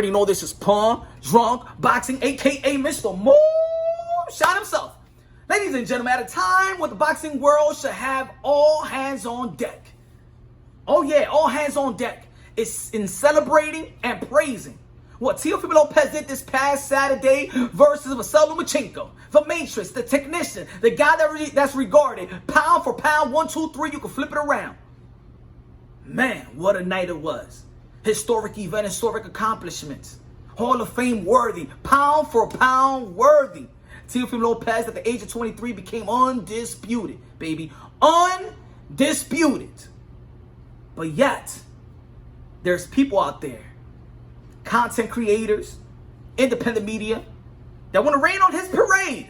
already know this is Pun Drunk Boxing, aka Mr. Moonshine himself. Ladies and gentlemen, at a time when the boxing world should have all hands on deck. Oh yeah, all hands on deck. It's in celebrating and praising what Teofimo Lopez did this past Saturday versus Vasyl Lomachenko. The Matrix, the technician, the guy that's regarded pound for pound, 1, 2, 3, you can flip it around. Man, what a night it was. Historic event, historic accomplishments. Hall of Fame worthy, pound for pound worthy. Teofimo Lopez at the age of 23 became undisputed, baby. Undisputed. But yet, there's people out there, content creators, independent media, that want to rain on his parade.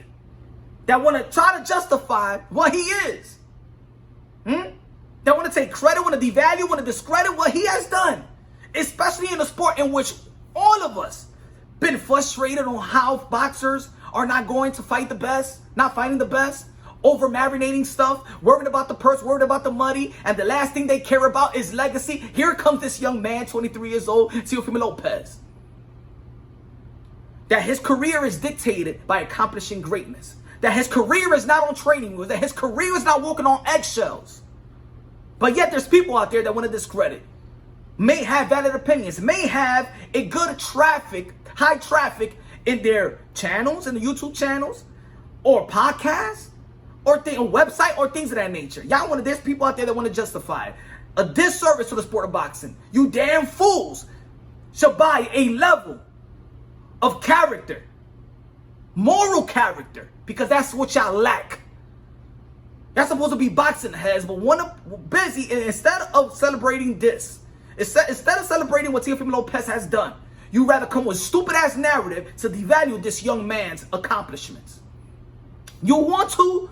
That want to try to justify what he is. That want to take credit, want to devalue, want to discredit what he has done. Especially in a sport in which all of us been frustrated on how boxers are not going to fight the best, not fighting the best, over marinating stuff, worried about the purse, worried about the money, and the last thing they care about is legacy. Here comes this young man, 23 years old, Teofimo Lopez. That his career is dictated by accomplishing greatness. That his career is not on training wheels. That his career is not walking on eggshells. But yet there's people out there that want to discredit. May have valid opinions, may have a good traffic, high traffic in their channels, in the YouTube channels, or podcasts, or a website, or things of that nature. There's people out there that want to justify it. A disservice to the sport of boxing. You damn fools should buy a level of character, moral character, because that's what y'all lack. That's supposed to be boxing heads, but busy, and instead of celebrating this, instead of celebrating what Teofimo Lopez has done, you rather come with stupid-ass narrative to devalue this young man's accomplishments. You want to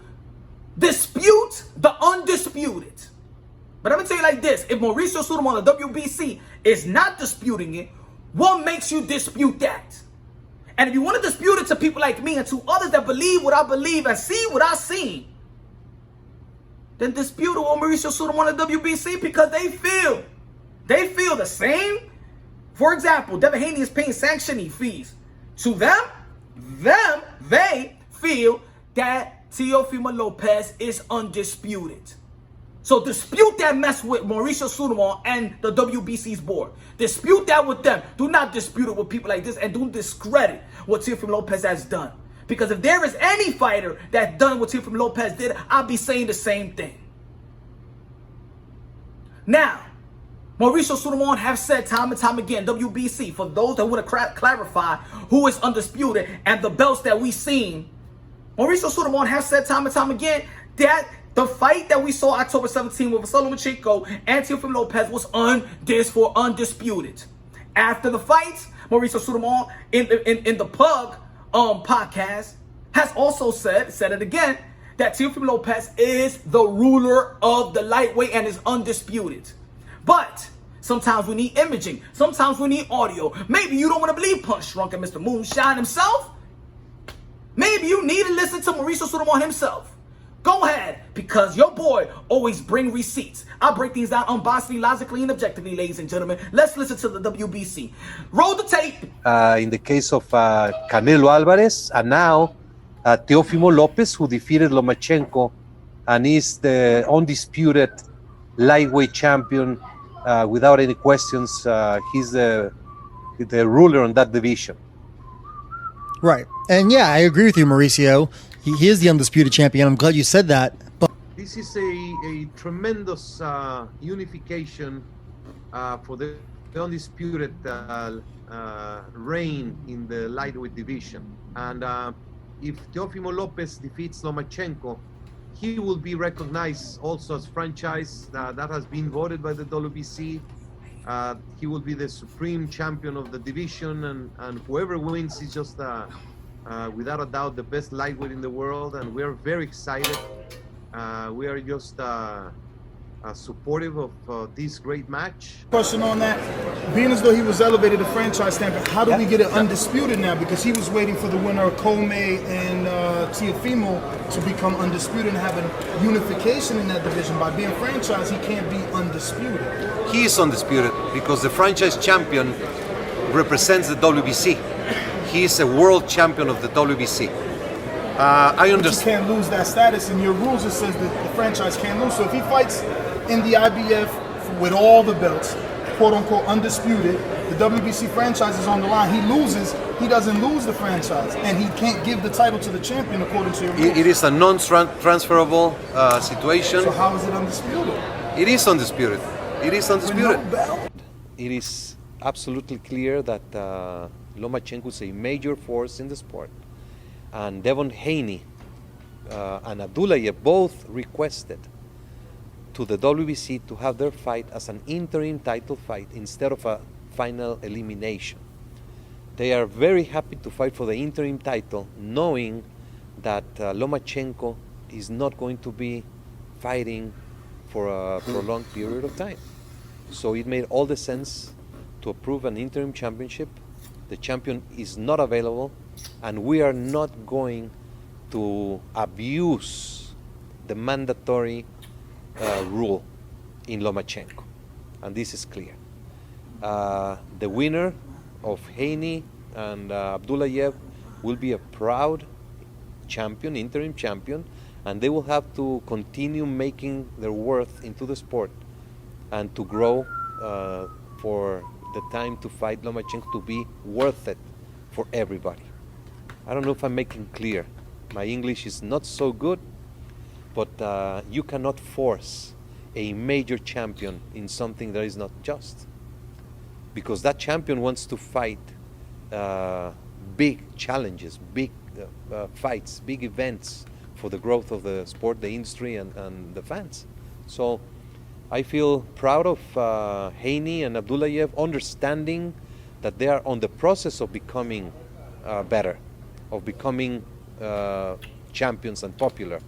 dispute the undisputed. But I'm going to tell you like this. If Mauricio Sulaiman, the WBC, is not disputing it, what makes you dispute that? And if you want to dispute it to people like me and to others that believe what I believe and see what I see, then dispute it with Mauricio Sulaiman, the WBC, because they feel the same. For example, Devin Haney is paying sanctioning fees. To they feel that Teofimo Lopez is undisputed. So dispute that mess with Mauricio Sulaiman and the WBC's board. Dispute that with them. Do not dispute it with people like this, and don't discredit what Teofimo Lopez has done. Because if there is any fighter that's done what Teofimo Lopez did, I'll be saying the same thing. Now, Mauricio Sulaiman have said time and time again, WBC, for those that want to clarify who is undisputed and the belts that we've seen, Mauricio Sulaiman have said time and time again that the fight that we saw October 17 with Vasyl Lomachenko and Teofimo Lopez was undisputed. After the fight, Mauricio Sulaiman in the PUG podcast has also said it again, that Teofimo Lopez is the ruler of the lightweight and is undisputed. But sometimes we need imaging. Sometimes we need audio. Maybe you don't want to believe Punch Drunk and Mr. Moonshine himself. Maybe you need to listen to Mauricio Sulaiman himself. Go ahead, because your boy always bring receipts. I break things down unbiasedly, logically, and objectively, ladies and gentlemen. Let's listen to the WBC. Roll the tape. In the case of Canelo Alvarez, and now Teofimo Lopez, who defeated Lomachenko and is the undisputed lightweight champion without any questions. He's the ruler on that division. Right. And yeah, I agree with you, Mauricio. He is the undisputed champion. I'm glad you said that. But this is a tremendous unification for the undisputed reign in the lightweight division. And if Teofimo Lopez defeats Lomachenko, he will be recognized also as franchise. That has been voted by the WBC. He will be the supreme champion of the division, and whoever wins is just without a doubt the best lightweight in the world, and we're very excited. We are just supportive of this great match. Question on that, being as though he was elevated to franchise standard, how do we get it undisputed now? Because he was waiting for the winner of Comey and Teofimo to become undisputed and have a unification in that division. By being franchise, he can't be undisputed. He is undisputed because the franchise champion represents the WBC. He is a world champion of the WBC. I But you understand. can't lose that status. In your rules, it says that the franchise can't lose. So if he fights in the IBF with all the belts, quote unquote undisputed, the WBC franchise is on the line. He loses, he doesn't lose the franchise, and he can't give the title to the champion according to your rules. It is a non-transferable situation. So how is it undisputed? It is undisputed. It is With undisputed. no belt? It is absolutely clear that Lomachenko is a major force in the sport. And Devin Haney and Abdullayev both requested to the WBC to have their fight as an interim title fight instead of a final elimination. They are very happy to fight for the interim title, knowing that Lomachenko is not going to be fighting for a prolonged period of time. So it made all the sense to approve an interim championship. The champion is not available, and we are not going to abuse the mandatory rule in Lomachenko, and this is clear. The winner of Haney and Abdullayev will be a proud champion, interim champion, and they will have to continue making their worth into the sport and to grow for the time to fight Lomachenko to be worth it for everybody. I don't know if I'm making clear. My English is not so good, but you cannot force a major champion in something that is not just. Because that champion wants to fight big challenges, big fights, big events for the growth of the sport, the industry, and the fans. So I feel proud of Haney and Abdullayev understanding that they are on the process of becoming better, of becoming champions and popular.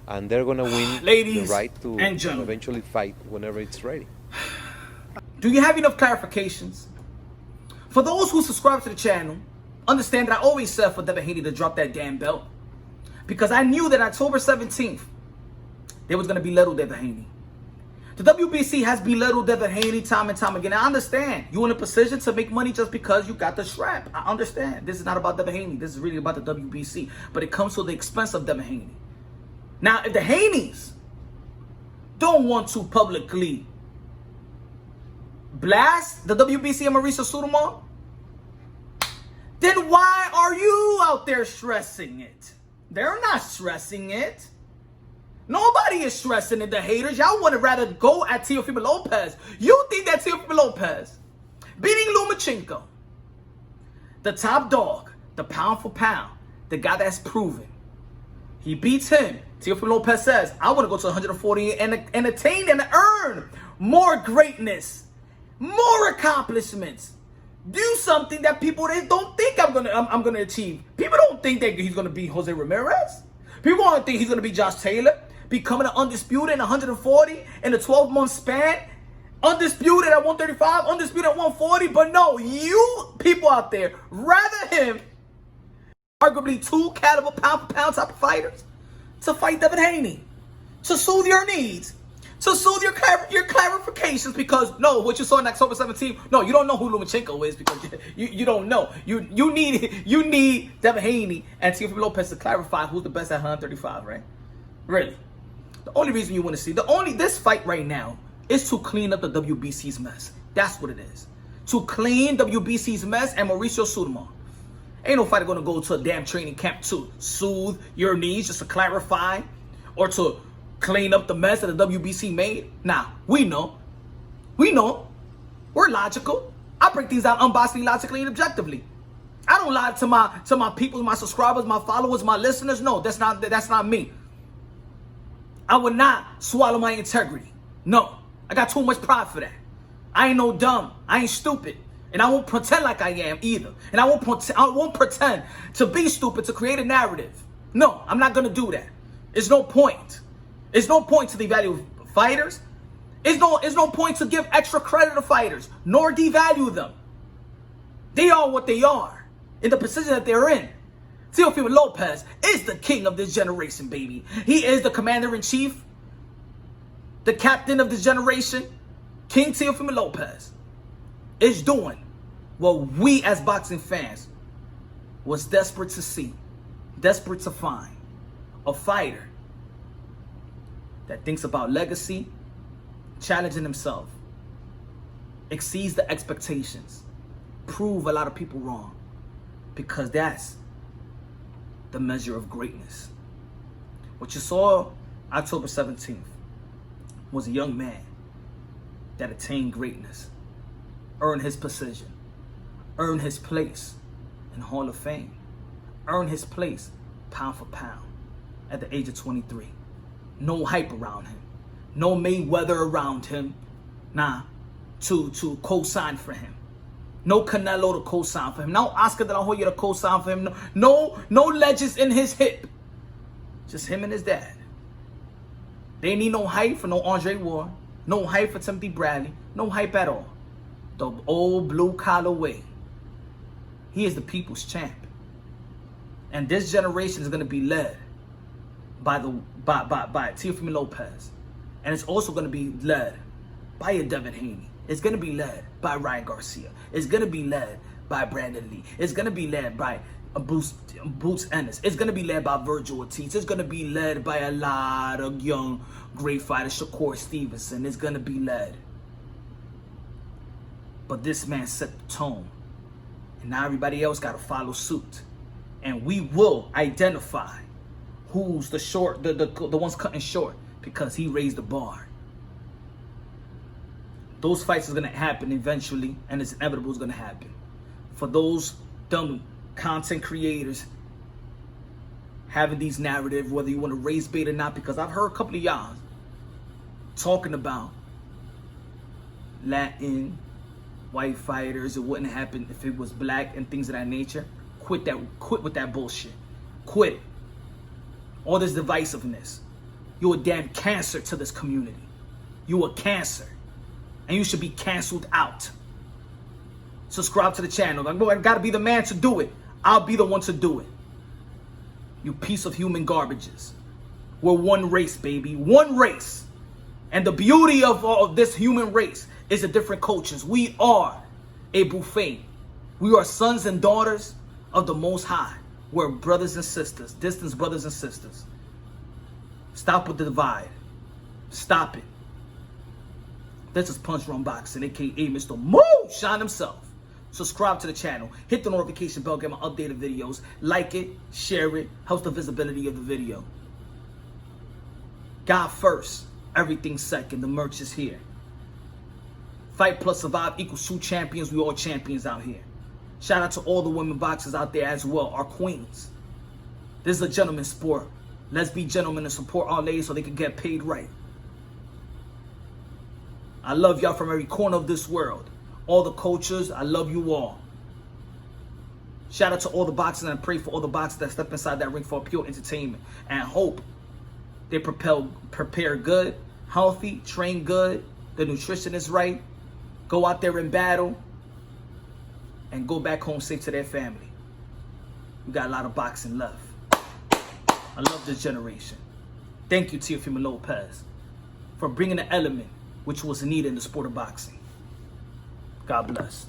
And they're going to win Ladies the right to and gentlemen, eventually fight whenever it's ready. do you have enough clarifications? For those who subscribe to the channel, understand that I always said for Devin Haney to drop that damn belt. Because I knew that October 17th, there was going to be little Devin Haney. The WBC has belittled Devin Haney time and time again. I understand. You're in a position to make money just because you got the strap. I understand. This is not about Devin Haney. This is really about the WBC. But it comes to the expense of Devin Haney. Now, if the Haneys don't want to publicly blast the WBC and Mauricio Sulaiman, then why are you out there stressing it? They're not stressing it. Nobody is stressing it, the haters. Y'all would rather go at Teofimo Lopez. You think that Teofimo Lopez beating Lomachenko, the top dog, the pound for pound, the guy that's proven, he beats him. Teofimo Lopez says, I want to go to 140 and attain and earn more greatness, more accomplishments. Do something that people don't think I'm gonna achieve. People don't think that he's gonna be Jose Ramirez. People don't think he's gonna be Josh Taylor, becoming an undisputed in 140 in a 12-month span, undisputed at 135, undisputed at 140. But no, you people out there rather him, arguably two caliber pound for pound type of fighters, to fight Devin Haney, to soothe your needs, to soothe your clarifications, because no, what you saw in October 17th, no, you don't know who Lomachenko is, because you don't know. You need Devin Haney and Teofimo Lopez to clarify who's the best at 135, right? Really. The only reason you want to see, this fight right now is to clean up the WBC's mess. That's what it is. To clean WBC's mess and Mauricio Sulaiman. Ain't no fighter gonna go to a damn training camp to soothe your needs, just to clarify, or to clean up the mess that the WBC made. Nah, we know. We're logical. I break things down unbiasedly, logically, and objectively. I don't lie to my people, my subscribers, my followers, my listeners. No, that's not me. I would not swallow my integrity. No, I got too much pride for that. I ain't no dumb. I ain't stupid. And I won't pretend like I am either. And I won't pretend to be stupid to create a narrative. No, I'm not gonna do that. There's no point. There's no point to devalue fighters. There's no point to give extra credit to fighters, nor devalue them. They are what they are in the position that they're in. Teofimo Lopez is the king of this generation, baby. He is the commander-in-chief, the captain of this generation. King Teofimo Lopez is doing what we as boxing fans was desperate to see, desperate to find. A fighter that thinks about legacy, challenging himself, exceeds the expectations, prove a lot of people wrong, because that's the measure of greatness. What you saw October 17th was a young man that attained greatness, earned his position, earned his place in Hall of Fame, earned his place pound for pound at the age of 23. No hype around him, no Mayweather around him, to co-sign for him. No Canelo to co-sign for him. No Oscar De La Hoya to co-sign for him. No legends in his hip. Just him and his dad. They ain't need no hype for no Andre Ward. No hype for Timothy Bradley. No hype at all. The old blue collar way. He is the people's champ. And this generation is going to be led by Teofimo Lopez. And it's also going to be led by a Devin Haney. It's going to be led by Ryan Garcia. It's going to be led by Brandon Lee. It's going to be led by Boots Ennis. It's going to be led by Virgil Ortiz. It's going to be led by a lot of young, great fighters. Shakur Stevenson. It's going to be led. But this man set the tone. And now everybody else got to follow suit. And we will identify who's the ones cutting short, because he raised the bar. Those fights are going to happen eventually, and it's inevitable it's going to happen. For those dumb content creators having these narratives, whether you want to raise bait or not, because I've heard a couple of y'all talking about Latin, white fighters, it wouldn't happen if it was black and things of that nature. Quit with that bullshit. Quit it. All this divisiveness. You're a damn cancer to this community. You're a cancer. And you should be canceled out. Subscribe to the channel. I gotta be the man to do it. I'll be the one to do it. You piece of human garbages. We're one race, baby. One race. And the beauty of this human race is the different cultures. We are a buffet. We are sons and daughters of the Most High. We're brothers and sisters. Distant brothers and sisters. Stop with the divide. Stop it. This is Punch Run Boxing, aka Mr. Moonshine himself. Subscribe to the channel. Hit the notification bell, get my updated videos. Like it, share it, helps the visibility of the video. God first, everything second. The merch is here. Fight plus survive equals 2 champions. We all champions out here. Shout out to all the women boxers out there as well, our queens. This is a gentleman's sport. Let's be gentlemen and support our ladies so they can get paid right. I love y'all from every corner of this world. All the cultures, I love you all. Shout out to all the boxers, and I pray for all the boxers that step inside that ring for pure entertainment. And hope they prepare good, healthy, train good, the nutrition is right, go out there and battle, and go back home safe to their family. We got a lot of boxing left. I love this generation. Thank you, Teofimo Lopez, for bringing the element which was needed in the sport of boxing. God bless.